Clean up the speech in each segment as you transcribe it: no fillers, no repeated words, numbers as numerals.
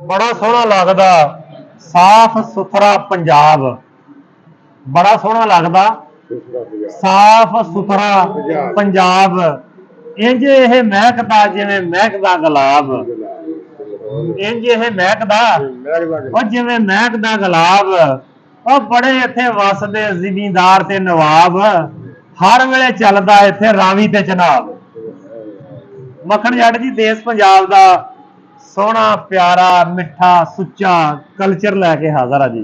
बड़ा सोहना लगदा साफ सुथरा पंजाब, बड़ा सोहना लगदा साफ सुथरा पंजाब। इंज यह महकदा जिवें महकदा गुलाब, इंज यह महकदा और जिवें महकदा गुलाब। और बड़े इत्थे वसदे जिमींदार ते नवाब, हर वेले चलदा इत्थे रावी ते जनाब। मक्खन जट जी देश पंजाब दा सोहना प्यारा मिठा सुच्चा कल्चर लैके हाजिर आ जी।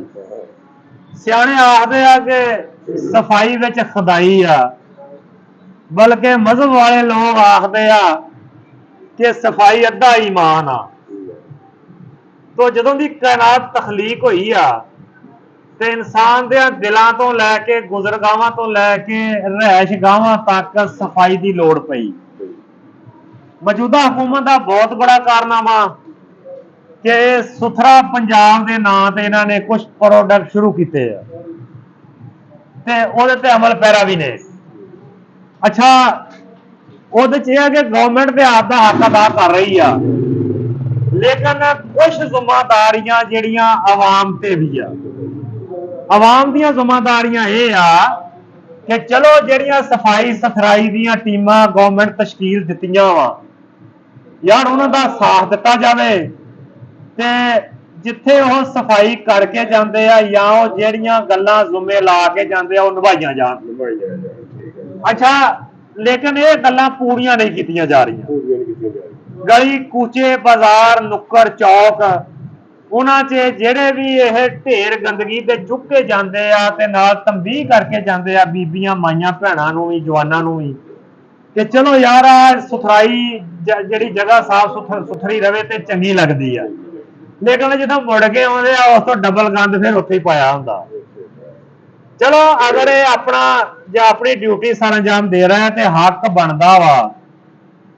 सियाणे आखदे आ कि सफाई विच खुदाई आ, बल्कि मजहब वाले लोग आखदे आ कि सफाई अद्धा ईमान आ। तो जदों दी कायनात तखलीक होई आ ते इंसान दे दिलां तो लैके गुजरगावां तो लैके रहैशगावां तक सफाई की लोड़ पई। मौजूदा हुकूमत का बहुत बड़ा कारनामा कि सुथरा पंजाब के नां ते इन्हां ने कुछ प्रोडक्ट शुरू किए ते ओहदे ते अमल पैरा भी ने। अच्छा ओहदे च यह कि गवर्नमेंट ते आपदा हक अदा कर रही आ, लेकिन कुछ जिम्मेदारियां जिहड़ियां आवाम ते भी आ। आवाम दी जिम्मेदारियां यह आ कि चलो जिहड़ियां सफाई सफराई दीयां टीमां गवर्नमेंट तश्कील दित्तियां वा यार उन्हां दा साथ दिता जाए ते जिथे वह सफाई करके जाते हैं या जिहड़ियां गल्लां जुम्मे ला के जाते हैं निभाइयां जान। अच्छा लेकिन ये गल्लां पूरियां नहीं कीतियां जा रही। गली कूचे बाजार नुक्कड़ चौक उन्हां च जिहड़े भी यह ढेर गंदगी ते चुक के जाते आ ते नाल तंबीह करके जाते आ बीबियां माइयां भैणां नूं भी जवानां नूं भी कि चलो यार सुथराई जी जगह साफ सुथरी रहे तो चंगी लगती है, लेकिन जो मुड़ के आते उस तो डबल गंद फिर उत्थे ही पाया होंदा। चलो अगर ये अपना जो अपनी ड्यूटी सर अंजाम दे रहा है तो हक बनता वा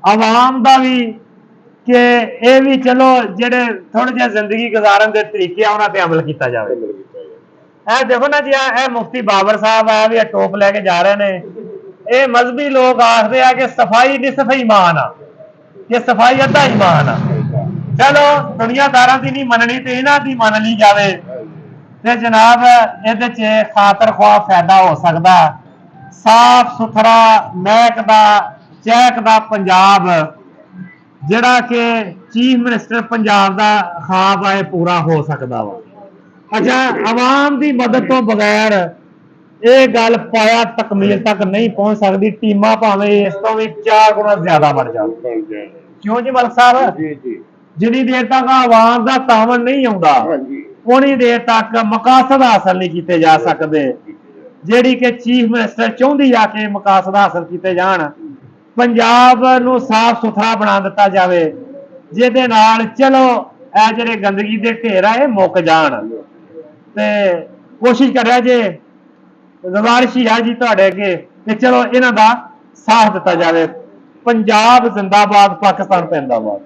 आवाम का भी कि ये भी चलो जेडे थोड़े जे जिंदगी गुजारन के तरीके उन्होंने पे अमल किया जाए। ए देखो ना जी ए मुफ्ती बाबर साहब है भी टोप लैके जा रहे हैं। ये मजहबी लोग आखते हैं कि सफाई निसफ ईमान आ, कि सफाई अद्धा ईमान आ। चलो दुनियादारां की नहीं मननी तो इन्हां दी मन ली जाए तो जनाब ये खातर ख्वाह फायदा हो सकता। साफ सुथरा महकदा चहकदा पंजाब जिहड़ा कि चीफ मिनिस्टर पंजाब का ख्वाब है पूरा हो सकता वा। अच्छा आवाम की मदद तो बगैर ये गल पाया तकमील तक नहीं पहुंच सकती। टीमां भावें इस तो भी 4 गुना ज्यादा बढ़ जाए। क्यों जी मलिक साहब जिन्नी देर तक आवाम का तावन नहीं आता उन्नी देर तक मकासद हासिल नहीं किए जा सकते जिहड़ी कि चीफ मिनिस्टर चाहुंदी आ कि मकासद हासिल किए जान। पंजाब नूं साफ सुथरा बना दिता जाए जिहदे नाल चलो ए जिहड़े गंदगी के ढेर आ मुक जाण ते कोशिश करिया जे गुजारिश ही है जी तुहाडे अगे कि चलो इन्हां दा साथ दिता जाए। पंजाब जिंदाबाद, पाकिस्तान जिंदाबाद।